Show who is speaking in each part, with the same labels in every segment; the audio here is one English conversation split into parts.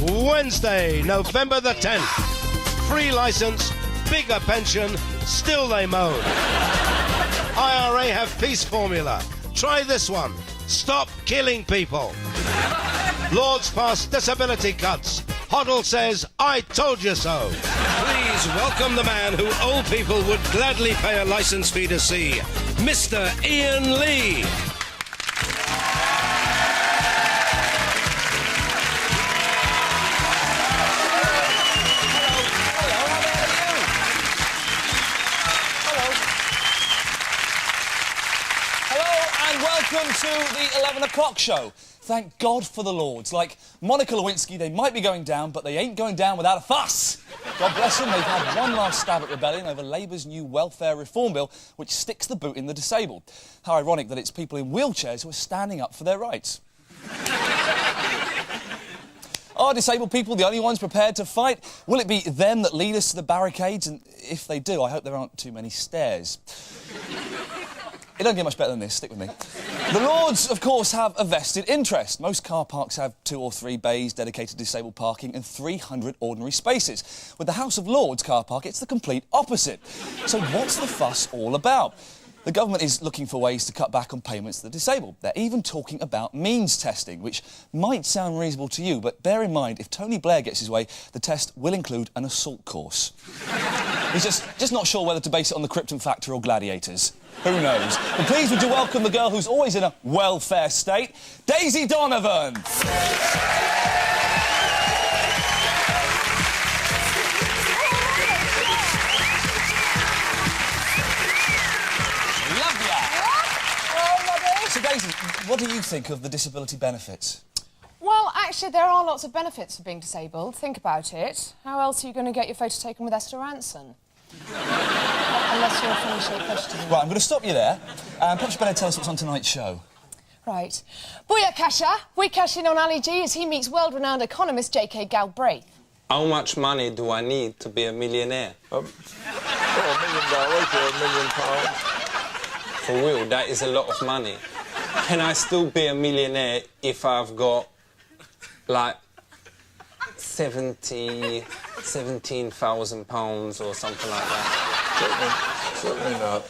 Speaker 1: Wednesday, November the 10th. Free licence, bigger pension, still they moan. IRA have peace formula. Try this one. Stop killing people. Lords pass disability cuts. Hoddle says, I told you so. Please welcome the man who old people would gladly pay a licence fee to see, Mr. Ian Lee.
Speaker 2: Welcome to the 11 o'clock show. Thank God for the Lords. Like Monica Lewinsky, they might be going down, but they ain't going down without a fuss. God bless them, they've had one last stab at rebellion over Labour's new welfare reform bill, which sticks the boot in the disabled. How ironic that it's people in wheelchairs who are standing up for their rights. Are disabled people the only ones prepared to fight? Will it be them that lead us to the barricades? And if they do, I hope there aren't too many stairs. It don't get much better than this, stick with me. The Lords, of course, have a vested interest. Most car parks have 2 or 3 bays dedicated to disabled parking and 300 ordinary spaces. With the House of Lords car park, it's the complete opposite. So what's the fuss all about? The government is looking for ways to cut back on payments to the disabled. They're even talking about means testing, which might sound reasonable to you, but bear in mind, if Tony Blair gets his way, the test will include an assault course. He's just not sure whether to base it on the Krypton factor or gladiators. Who knows? But please would you welcome the girl who's always in a welfare state, Daisy Donovan. So, Daisy, what do you think of the disability benefits?
Speaker 3: Well, actually, there are lots of benefits for being disabled. Think about it. How else are you going to get your photo taken with Esther Ranson? Unless you're a funny-shaped vegetable.
Speaker 2: Right, I'm going to stop you there. Perhaps you better tell us what's on tonight's show.
Speaker 3: Right. Booyah, Kasha. We cash in on Ali G as he meets world-renowned economist J.K. Galbraith.
Speaker 4: How much money do I need to be a millionaire?
Speaker 5: $1 million or £1 million.
Speaker 4: For real, that is a lot of money. Can I still be a millionaire if I've got, like, £17,000 or something like that?
Speaker 5: Certainly not.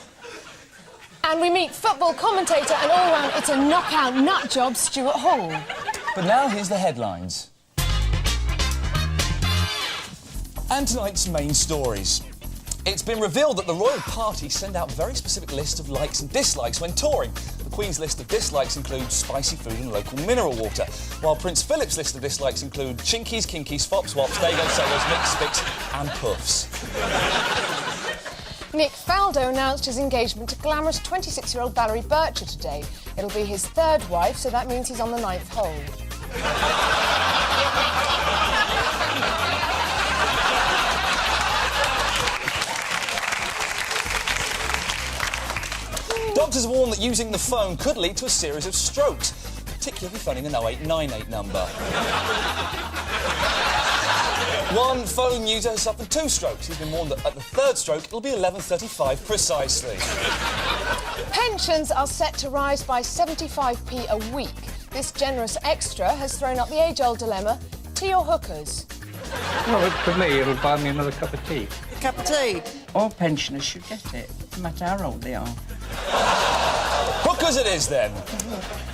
Speaker 3: And we meet football commentator and all-round it's a knockout nut job, Stuart Hall.
Speaker 2: But now here's the headlines. And tonight's main stories. It's been revealed that the royal party send out very specific lists of likes and dislikes when touring. The Queen's list of dislikes includes spicy food and local mineral water, while Prince Philip's list of dislikes include chinkies, kinkies, fops, wops, dago, solos, mixed spicks and puffs.
Speaker 3: Nick Faldo announced his engagement to glamorous 26-year-old Valerie Bircher today. It'll be his 3rd wife, so that means he's on the 9th hole.
Speaker 2: Doctors have warned that using the phone could lead to a series of strokes, particularly phoning an 0898 number. One phone user has suffered 2 strokes. He's been warned that at the 3rd stroke, it'll be 11:35 precisely.
Speaker 3: Pensions are set to rise by 75p a week. This generous extra has thrown up the age-old dilemma, tea or hookers?
Speaker 6: Well, for me, it'll buy me another cup of tea.
Speaker 7: A cup of tea?
Speaker 8: All pensioners should get it, no matter how old they are.
Speaker 2: Hookers it is, then.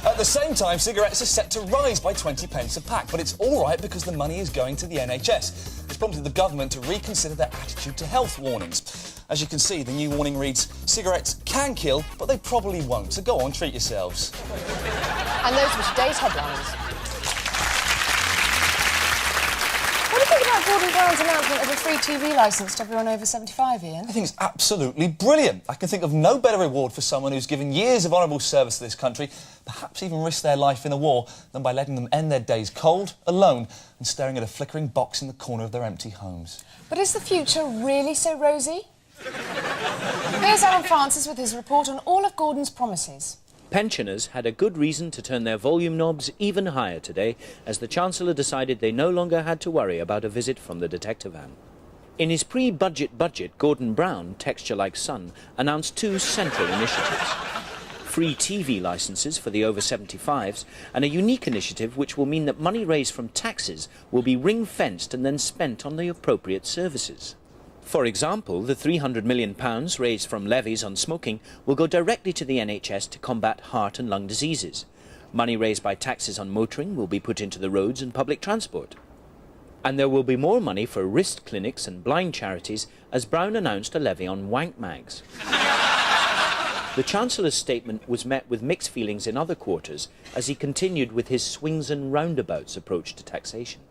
Speaker 2: At the same time, cigarettes are set to rise by 20 pence a pack, but it's all right because the money is going to the NHS. It's prompted the government to reconsider their attitude to health warnings. As you can see, the new warning reads, cigarettes can kill, but they probably won't, so go on, treat yourselves.
Speaker 3: And those were today's headlines. What do you think about Gordon Brown's announcement of a free TV licence to everyone over 75, Ian?
Speaker 2: I think it's absolutely brilliant. I can think of no better reward for someone who's given years of honourable service to this country, perhaps even risked their life in a war, than by letting them end their days cold, alone, and staring at a flickering box in the corner of their empty homes.
Speaker 3: But is the future really so rosy? Here's Alan Francis with his report on all of Gordon's promises.
Speaker 9: Pensioners had a good reason to turn their volume knobs even higher today, as the Chancellor decided they no longer had to worry about a visit from the detector van. In his pre-budget budget, Gordon Brown, texture like sun, announced 2 central initiatives. free TV licences for the over 75s, and a unique initiative which will mean that money raised from taxes will be ring-fenced and then spent on the appropriate services. For example, the £300 million raised from levies on smoking will go directly to the NHS to combat heart and lung diseases. Money raised by taxes on motoring will be put into the roads and public transport. And there will be more money for wrist clinics and blind charities, as Brown announced a levy on wank mags. The Chancellor's statement was met with mixed feelings in other quarters as he continued with his swings and roundabouts approach to taxation.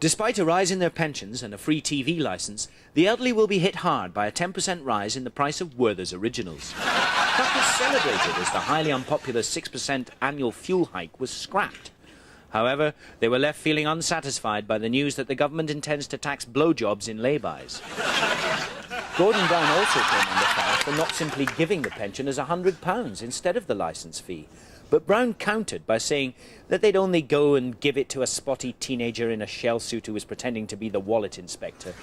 Speaker 9: Despite a rise in their pensions and a free TV licence, the elderly will be hit hard by a 10% rise in the price of Werther's Originals. That was celebrated as the highly unpopular 6% annual fuel hike was scrapped. However, they were left feeling unsatisfied by the news that the government intends to tax blowjobs in lay-bys. Gordon Brown also came under fire for not simply giving the pensioners £100 instead of the licence fee. But Brown countered by saying that they'd only go and give it to a spotty teenager in a shell suit who was pretending to be the wallet inspector.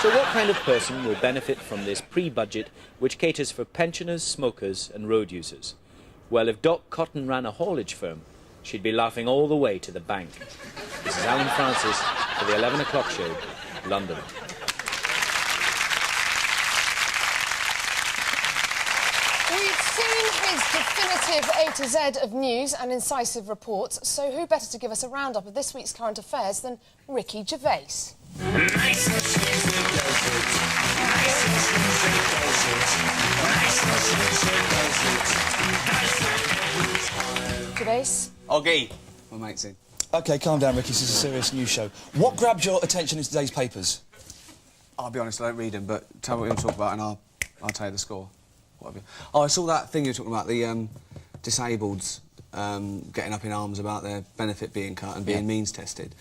Speaker 9: So what kind of person will benefit from this pre-budget which caters for pensioners, smokers and road users? Well, if Doc Cotton ran a haulage firm, she'd be laughing all the way to the bank. This is Alan Francis for the 11 o'clock show, London.
Speaker 3: We've seen his definitive A to Z of news and incisive reports, so who better to give us a roundup of this week's current affairs than Ricky Gervais? Gervais?
Speaker 7: Oggy. My mate's in.
Speaker 2: OK, calm down, Ricky. This is a serious news show. What grabbed your attention in today's papers?
Speaker 7: I'll be honest, I don't read them, but tell me what you're going to talk about and I'll tell you the score. Oh, I saw that thing you were talking about, the disableds getting up in arms about their benefit being cut and being means tested.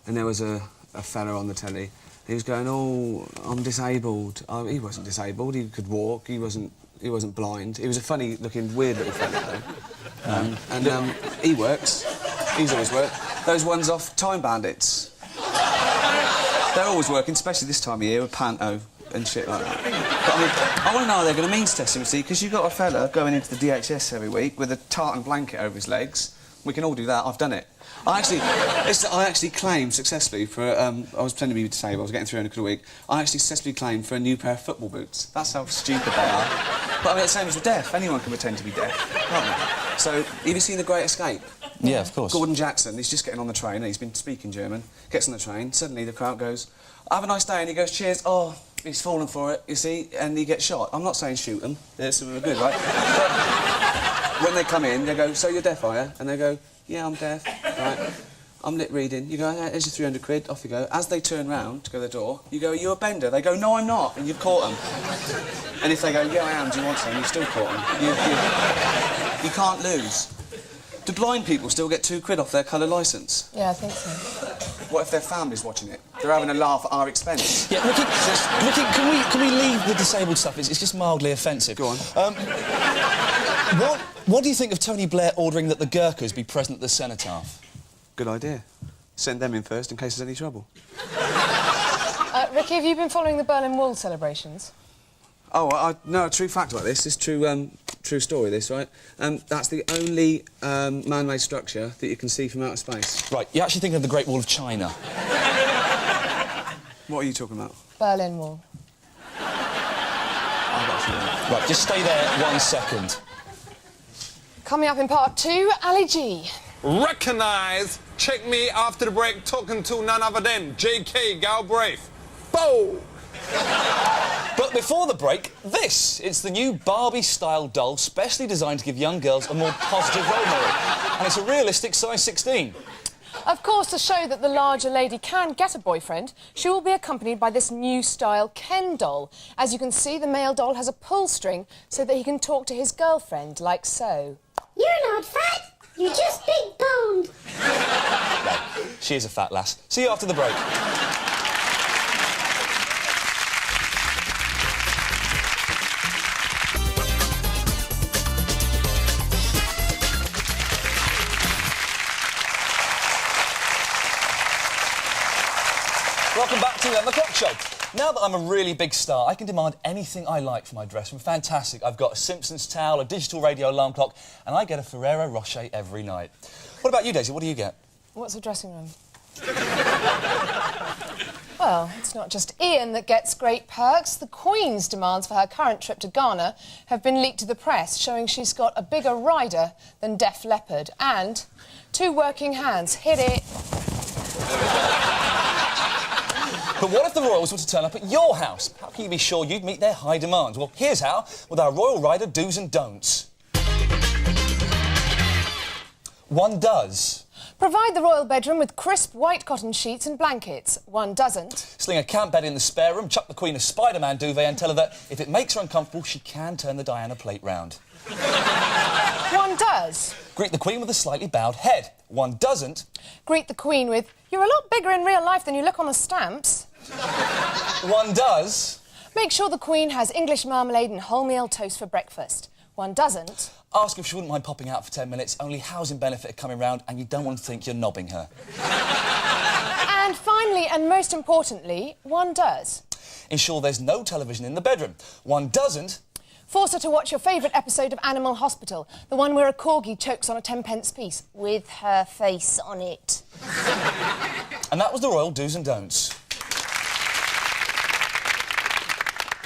Speaker 7: And there was a fella on the telly. He was going, "Oh, I'm disabled." He wasn't disabled. He could walk. He wasn't blind. He was a funny-looking, weird little fella, though. He works. He's always worked. Those ones off Time Bandits. They're always working, especially this time of year with Panto and shit like that. But I mean, I want to know how they're going to means test him, see, because you've got a fella going into the DHS every week with a tartan blanket over his legs. We can all do that. I've done it. I actually claimed successfully for... I was pretending to be disabled. I was getting £300 a week. I actually successfully claimed for a new pair of football boots. That's how stupid they are. But I mean, it's the same as with deaf. Anyone can pretend to be deaf, can't they? So, have you seen The Great Escape?
Speaker 2: Yeah, of course.
Speaker 7: Gordon Jackson, he's just getting on the train, and he's been speaking German, gets on the train, suddenly the crowd goes, "Have a nice day," and he goes, "Cheers." Oh, he's fallen for it, you see, and he gets shot. I'm not saying shoot them, they're good, right? But when they come in, they go, "So you're deaf, are you?" And they go, "Yeah, I'm deaf." Right? "I'm lip reading." You go, "Here's your £300, off you go." As they turn round to go to the door, you go, "Are you a bender?" They go, "No, I'm not," and you've caught them. And if they go, "Yeah, I am, do you want some?" You've still caught them. You can't lose. Do blind people still get £2 off their colour licence?
Speaker 3: Yeah, I think so.
Speaker 7: What if their family's watching it? They're having a laugh at our expense.
Speaker 2: Yeah, Ricky, can we leave the disabled stuff? It's just mildly offensive.
Speaker 7: Go on.
Speaker 2: What do you think of Tony Blair ordering that the Gurkhas be present at the cenotaph?
Speaker 7: Good idea. Send them in first in case there's any trouble.
Speaker 3: Ricky, have you been following the Berlin Wall celebrations?
Speaker 7: Oh, no, a true fact about this. It's true story, this, right? That's the only man-made structure that you can see from outer space.
Speaker 2: Right, you're actually thinking of the Great Wall of China.
Speaker 7: What are you talking about?
Speaker 3: Berlin Wall.
Speaker 2: Right, just stay there 1 second.
Speaker 3: Coming up in part 2, Ali G.
Speaker 4: Recognise! Check me after the break talking to none other than J.K. Galbraith. Bow!
Speaker 2: But before the break, this. It's the new Barbie-style doll specially designed to give young girls a more positive role model. And it's a realistic size 16.
Speaker 3: Of course, to show that the larger lady can get a boyfriend, she will be accompanied by this new style Ken doll. As you can see, the male doll has a pull string so that he can talk to his girlfriend, like so.
Speaker 10: You're not fat, you're just big boned.
Speaker 2: No, she is a fat lass. See you after the break. Welcome back to the 11 o'clock show. Now that I'm a really big star, I can demand anything I like for my dress room. Fantastic. I've got a Simpsons towel, a digital radio alarm clock, and I get a Ferrero Rocher every night. What about you, Daisy? What do you get?
Speaker 3: What's a dressing room? Well, it's not just Ian that gets great perks. The Queen's demands for her current trip to Ghana have been leaked to the press, showing she's got a bigger rider than Def Leppard and 2 working hands. Hit it.
Speaker 2: But what if the royals were to turn up at your house? How can you be sure you'd meet their high demands? Well, here's how, with our Royal Rider do's and don'ts. 1 does.
Speaker 3: Provide the royal bedroom with crisp white cotton sheets and blankets. 1 doesn't.
Speaker 2: Sling a camp bed in the spare room, chuck the Queen a Spider-Man duvet and tell her that if it makes her uncomfortable, she can turn the Diana plate round.
Speaker 3: 1 does.
Speaker 2: Greet the Queen with a slightly bowed head. 1 doesn't.
Speaker 3: Greet the Queen with, "You're a lot bigger in real life than you look on the stamps."
Speaker 2: 1 does.
Speaker 3: Make sure the Queen has English marmalade and wholemeal toast for breakfast. 1 doesn't.
Speaker 2: Ask if she wouldn't mind popping out for 10 minutes, only housing benefit are coming round and you don't want to think you're knobbing her.
Speaker 3: And finally, and most importantly, 1 does.
Speaker 2: Ensure there's no television in the bedroom. 1 doesn't.
Speaker 3: Force her to watch your favourite episode of Animal Hospital, the one where a corgi chokes on a 10p piece, with her face on it.
Speaker 2: And that was the royal do's and don'ts.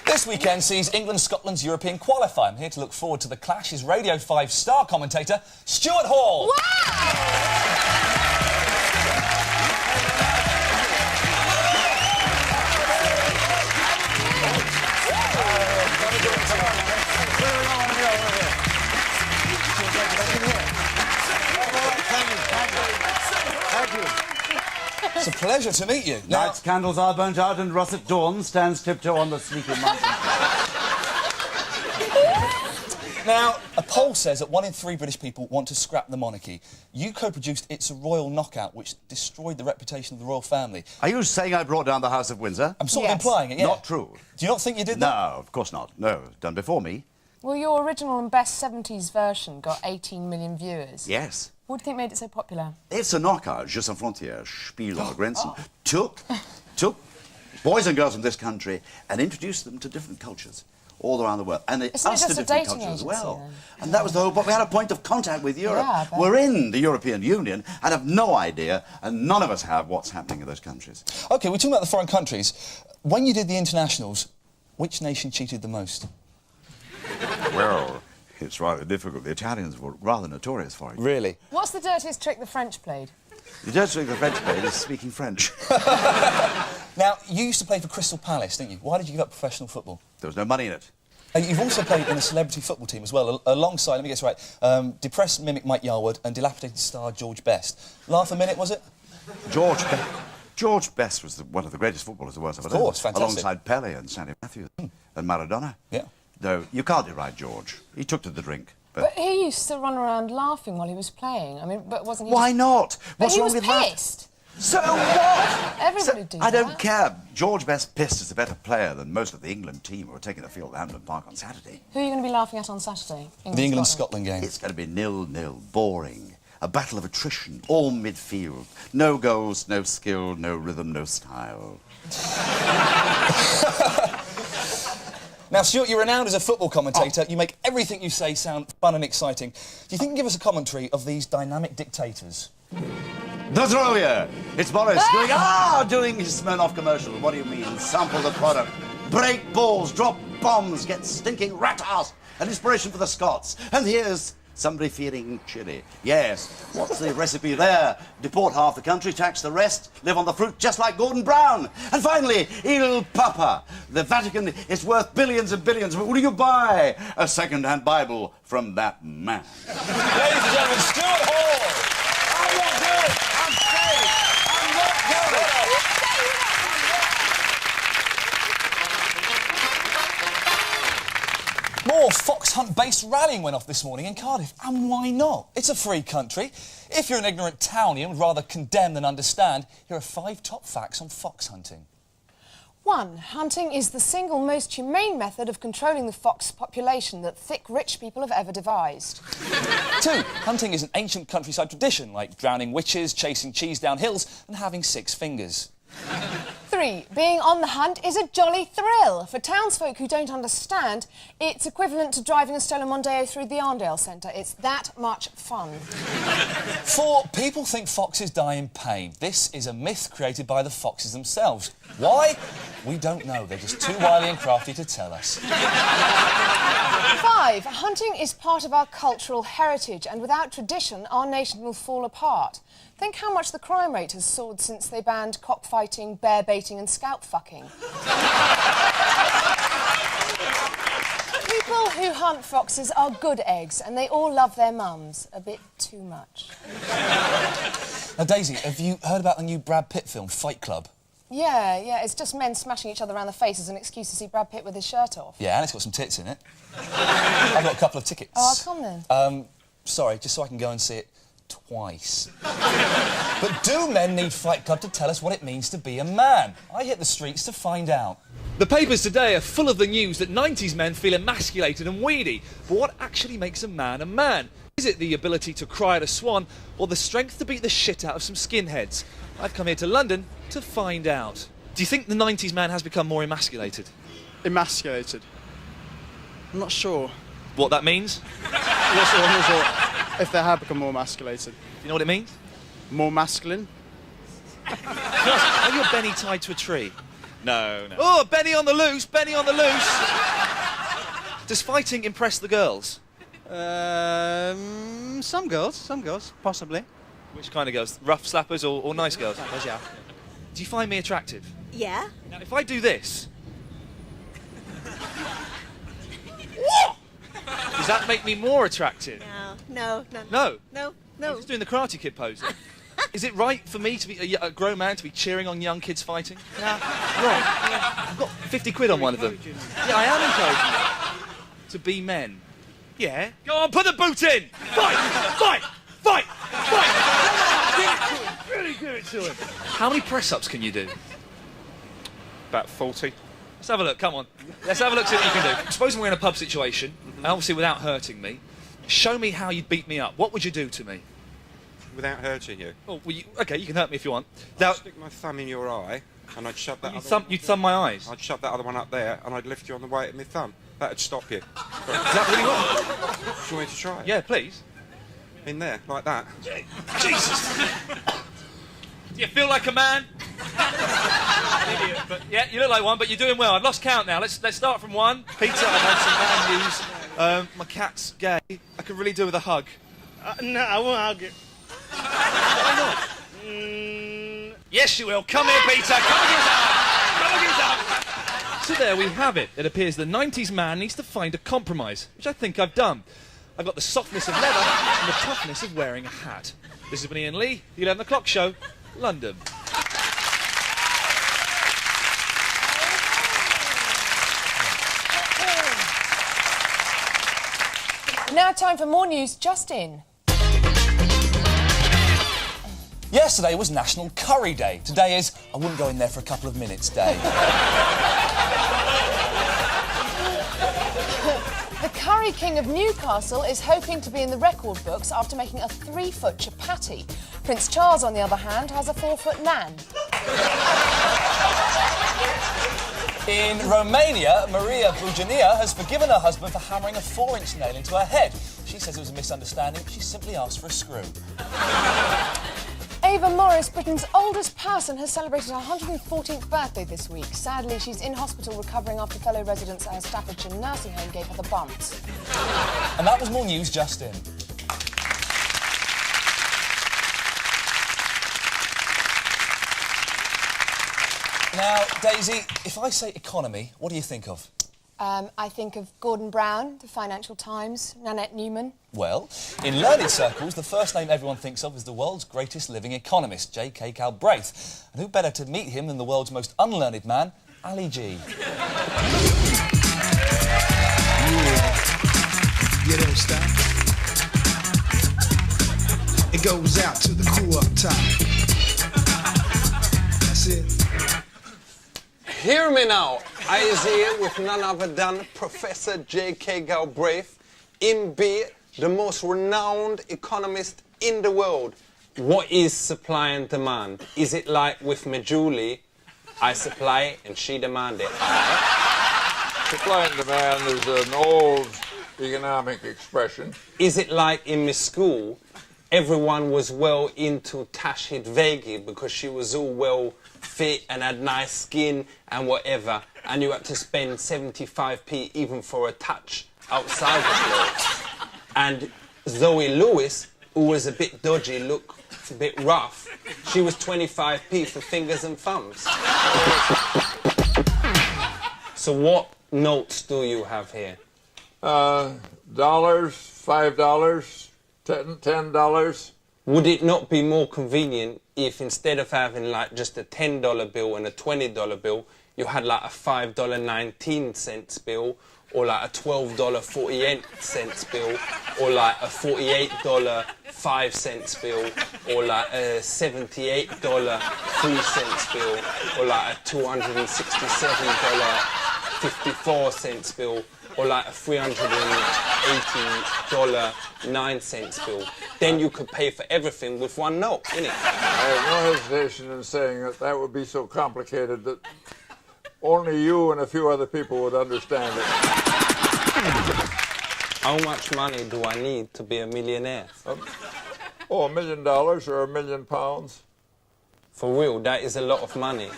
Speaker 2: This weekend sees England-Scotland's European qualifier. I'm here to look forward to the clash is Radio 5 star commentator Stuart Hall.
Speaker 3: Wow!
Speaker 2: It's a pleasure to meet you. Now,
Speaker 11: Night's candles are burnt out and Ross at dawn stands tiptoe on the sleeping mountain.
Speaker 2: Now, a poll says that 1 in 3 British people want to scrap the monarchy. You co-produced It's a Royal Knockout, which destroyed the reputation of the royal family.
Speaker 12: Are you saying I brought down the House of Windsor?
Speaker 2: I'm sort of implying it, yeah.
Speaker 12: Not true.
Speaker 2: Do you not think you did
Speaker 12: No,
Speaker 2: that?
Speaker 12: of course not. No, done before me.
Speaker 3: Well, your original and best 70s version got 18 million viewers.
Speaker 12: Yes.
Speaker 3: What do you think made it so popular?
Speaker 12: It's a knockout, Jeux sans frontières, Spiel ohne Grenzen, took boys and girls from this country and introduced them to different cultures all around the world. And
Speaker 3: Isn't it
Speaker 12: us to
Speaker 3: just a
Speaker 12: different
Speaker 3: dating
Speaker 12: cultures as
Speaker 3: agency,
Speaker 12: well.
Speaker 3: then?
Speaker 12: And that was the whole point. We had a point of contact with Europe.
Speaker 3: Yeah, I bet.
Speaker 12: We're in the European Union and have no idea, and none of us have, what's happening in those countries.
Speaker 2: OK, we're talking about the foreign countries. When you did the internationals, which nation cheated the most?
Speaker 12: Well, it's rather difficult. The Italians were rather notorious for it.
Speaker 2: Really?
Speaker 3: What's the dirtiest trick the French played?
Speaker 12: The dirty trick the French played is speaking French.
Speaker 2: Now, you used to play for Crystal Palace, didn't you? Why did you give up professional football?
Speaker 12: There was no money in it.
Speaker 2: You've also played in a celebrity football team as well, alongside, let me get this right, depressed mimic Mike Yarwood and dilapidated star George Best. Laugh a minute, was it?
Speaker 12: George Best was one of the greatest footballers the world's ever
Speaker 2: Of course,
Speaker 12: known,
Speaker 2: fantastic.
Speaker 12: alongside Pele and Sandy Matthews and Maradona.
Speaker 2: Yeah.
Speaker 12: No, you can't deride George. He took to the drink.
Speaker 3: But he used to run around laughing while he was playing. I mean, but wasn't he...
Speaker 12: Why not?
Speaker 3: But
Speaker 12: What's
Speaker 3: he
Speaker 12: wrong
Speaker 3: was
Speaker 12: with that?
Speaker 3: pissed.
Speaker 12: So what?
Speaker 3: Everybody did
Speaker 12: I
Speaker 3: that.
Speaker 12: don't care. George Best pissed is a better player than most of the England team who are taking the field at Hampden Park on Saturday.
Speaker 3: Who are you going to be laughing at on Saturday?
Speaker 2: The England-Scotland game.
Speaker 12: It's going to be 0-0, boring. A battle of attrition, all midfield. No goals, no skill, no rhythm, no style.
Speaker 2: Now, Stuart, you're renowned as a football commentator. You make everything you say sound fun and exciting. Do you think you can give us a commentary of these dynamic dictators?
Speaker 12: Zdrowia! It's Boris doing his Smirnoff commercial. What do you mean? Sample the product. Break balls, drop bombs, get stinking rat ass. An inspiration for the Scots. And here's somebody feeling chilly. Yes. What's the recipe there? Deport half the country, tax the rest, live on the fruit just like Gordon Brown. And finally, Il Papa. The Vatican is worth billions and billions, but will you buy a second-hand Bible from that man?
Speaker 2: Ladies and gentlemen, Stuart Hall!
Speaker 12: I'm not good! I'm safe! I'm not good!
Speaker 2: More fox hunt-based rallying went off this morning in Cardiff, and why not? It's a free country. If you're an ignorant townie and would rather condemn than understand, here are 5 top facts on fox hunting.
Speaker 3: 1. Hunting is the single most humane method of controlling the fox population that thick, rich people have ever devised.
Speaker 2: 2. Hunting is an ancient countryside tradition, like drowning witches, chasing cheese down hills, and having 6 fingers.
Speaker 3: 3. 3. Being on the hunt is a jolly thrill. For townsfolk who don't understand, it's equivalent to driving a stolen Mondeo through the Arndale Centre. It's that much fun.
Speaker 2: 4. People think foxes die in pain. This is a myth created by the foxes themselves. Why? We don't know. They're just too wily and crafty to tell us.
Speaker 3: 5. Hunting is part of our cultural heritage, and without tradition, our nation will fall apart. Think how much the crime rate has soared since they banned cockfighting, bear baiting and scalp fucking. People who hunt foxes are good eggs, and they all love their mums. A bit too much.
Speaker 2: Now, Daisy, have you heard about the new Brad Pitt film, Fight Club?
Speaker 3: Yeah, it's just men smashing each other around the face as an excuse to see Brad Pitt with his shirt off.
Speaker 2: Yeah, and it's got some tits in it. I've got a couple of tickets.
Speaker 3: Oh, come then.
Speaker 2: Sorry, just so I can go and see it twice. But do men need Fight Club to tell us what it means to be a man? I hit the streets to find out.
Speaker 13: The papers today are full of the news that 90s men feel emasculated and weedy. But what actually makes a man a man? Is it the ability to cry at a swan or the strength to beat the shit out of some skinheads? I've come here to London to find out. Do you think the 90s man has become more emasculated?
Speaker 14: Emasculated? I'm not sure.
Speaker 13: What that means?
Speaker 14: I'm not sure if they have become more emasculated.
Speaker 13: Do you know what it means?
Speaker 14: More masculine?
Speaker 13: Are you a Benny tied to a tree? No. Oh, Benny on the loose, Benny on the loose! Does fighting impress the girls?
Speaker 14: Some girls, possibly.
Speaker 13: Which kind of girls? Rough slappers or nice girls?
Speaker 14: Yeah.
Speaker 13: Do you find me attractive?
Speaker 10: Yeah.
Speaker 13: Now, if I do this... Does that make me more attractive?
Speaker 10: No.
Speaker 13: No?
Speaker 10: No.
Speaker 13: I'm just doing the Karate Kid pose. Is it right for me to be a grown man to be cheering on young kids fighting?
Speaker 14: No.
Speaker 13: Right. I've got 50 quid on one of them. Yeah, I am encouraging them to be men. Yeah. Go on, put the boot in! Fight! Fight! Fight! Fight! Really give it to him. How many press-ups can you do?
Speaker 4: About 40.
Speaker 13: Let's have a look, come on. Let's have a look, see what you can do. Supposing we're in a pub situation, and obviously without hurting me, show me how you'd beat me up. What would you do to me?
Speaker 4: Without hurting you?
Speaker 13: Oh, well, OK, you can hurt me if you want.
Speaker 4: I'd stick my thumb in your eye, and I'd shove that
Speaker 13: You'd thumb my eyes?
Speaker 4: I'd shove that other one up there, and I'd lift you on the weight of my thumb. That'd stop you.
Speaker 13: Is that really wrong?
Speaker 4: Do you want me to try it?
Speaker 13: Yeah, please.
Speaker 4: In there, like that.
Speaker 13: Jesus! Do you feel like a man? Idiot, but yeah, you look like one, but you're doing well. I've lost count now. Let's start from 1. Peter, I've had some bad news. My cat's gay. I could really do with a hug.
Speaker 14: No, I won't hug you.
Speaker 13: Why not? Yes, you will. Come here, Peter. Come and get up. Come and get up. So there we have it. It appears the 90s man needs to find a compromise, which I think I've done. I've got the softness of leather and the toughness of wearing a hat. This has been Ian Lee, The 11 O'Clock Show, London.
Speaker 3: Now time for more news just in.
Speaker 2: Yesterday was National Curry Day. Today is I wouldn't go in there for a couple of minutes day.
Speaker 3: The Curry King of Newcastle is hoping to be in the record books after making a 3-foot chapati. Prince Charles, on the other hand, has a 4-foot naan.
Speaker 2: In Romania, Maria Bujania has forgiven her husband for hammering a 4-inch nail into her head. She says it was a misunderstanding. She simply asked for a screw.
Speaker 3: Ava Morris, Britain's oldest person, has celebrated her 114th birthday this week. Sadly, she's in hospital recovering after fellow residents at her Staffordshire nursing home gave her the bumps.
Speaker 2: And that was more news just in. Now, Daisy, if I say economy, what do you think of?
Speaker 3: I think of Gordon Brown, the Financial Times, Nanette Newman.
Speaker 2: Well, in learned circles, the first name everyone thinks of is the world's greatest living economist, J.K. Galbraith. And who better to meet him than the world's most unlearned man, Ali G.
Speaker 15: You don't stop. It goes out to the crew up top. That's it.
Speaker 4: Hear me now. I is here with none other than Professor J.K. Galbraith, MB, the most renowned economist in the world. What is supply and demand? Is it like with me Julie? I supply it and she demand it.
Speaker 5: Supply and demand is an old economic expression.
Speaker 4: Is it like in my school, everyone was well into Tashhid Vegi because she was all well fit and had nice skin and whatever, and you had to spend 75p even for a touch outside the clothes. And Zoe Lewis, who was a bit dodgy, looked a bit rough, she was 25p for fingers and thumbs. So what notes do you have here?
Speaker 5: Dollars, $5, $10.
Speaker 4: Would it not be more convenient if instead of having like just a $10 bill and a $20 bill, you had like a $5.19 bill, or like a $12.48 bill, or like a $48.05 bill, or like a $78.03 bill, or like a $267.54 bill, or like a $380.09 bill. Then you could pay for everything with one note, innit?
Speaker 5: I have no hesitation in saying that that would be so complicated that only you and a few other people would understand it.
Speaker 4: How much money do I need to be a millionaire?
Speaker 5: $1 million or £1 million.
Speaker 4: For real, that is a lot of money.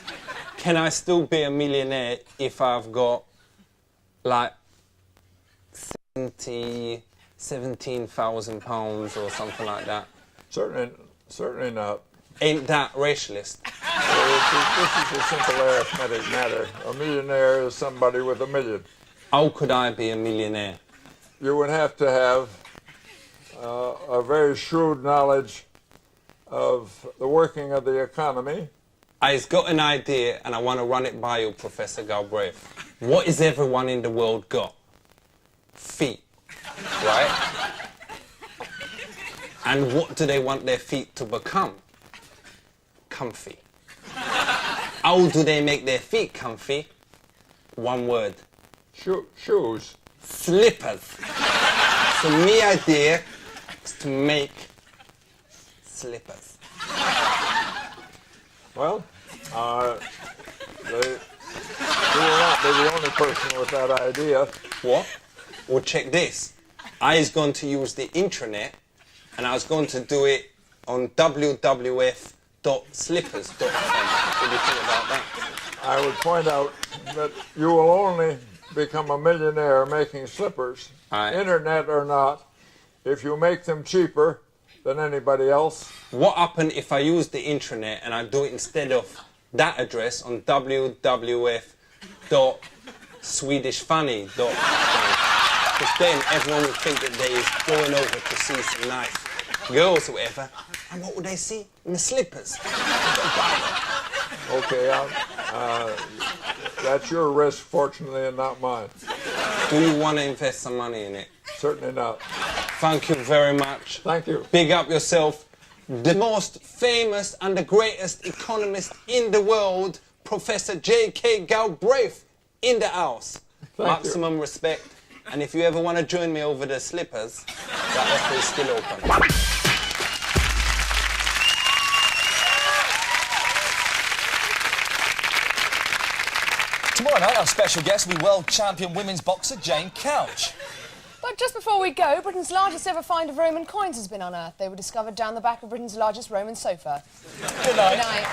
Speaker 4: Can I still be a millionaire if I've got like £17,000 or something like that?
Speaker 5: Certainly not.
Speaker 4: Ain't that racialist?
Speaker 5: This is a simple arithmetic matter. A millionaire is somebody with $1 million.
Speaker 4: How could I be a millionaire?
Speaker 5: You would have to have a very shrewd knowledge of the working of the economy.
Speaker 4: I've got an idea and I want to run it by you, Professor Galbraith. What is everyone in the world got? Feet, right? And what do they want their feet to become? Comfy. How do they make their feet comfy? One word.
Speaker 5: Shoes.
Speaker 4: Slippers. So my idea is to make slippers.
Speaker 5: Well, you will not be the only person with that idea.
Speaker 4: What? Well, check this. I was going to use the intranet, and I was going to do it on wwf.slippers.com. What do you think about that?
Speaker 5: I would point out that you will only become a millionaire making slippers, internet or not, if you make them cheaper than anybody else.
Speaker 4: What happened if I use the intranet and I do it instead of that address on www.swedishfunny.com? Because then everyone would think that they is going over to see some nice girls or whatever. And what would they see? My slippers.
Speaker 5: Okay, that's your risk, fortunately, and not mine.
Speaker 4: Do you want to invest some money in it?
Speaker 5: Certainly not.
Speaker 4: Thank you very much.
Speaker 5: Thank you.
Speaker 4: Big up yourself. The most famous and the greatest economist in the world, Professor J.K. Galbraith, in the house. Maximum respect. And if you ever want to join me over the slippers, that offer is still open.
Speaker 2: Tomorrow night, our special guest will be world champion women's boxer Jane Couch.
Speaker 3: But just before we go, Britain's largest ever find of Roman coins has been unearthed. They were discovered down the back of Britain's largest Roman sofa.
Speaker 2: Good night.
Speaker 3: Good night.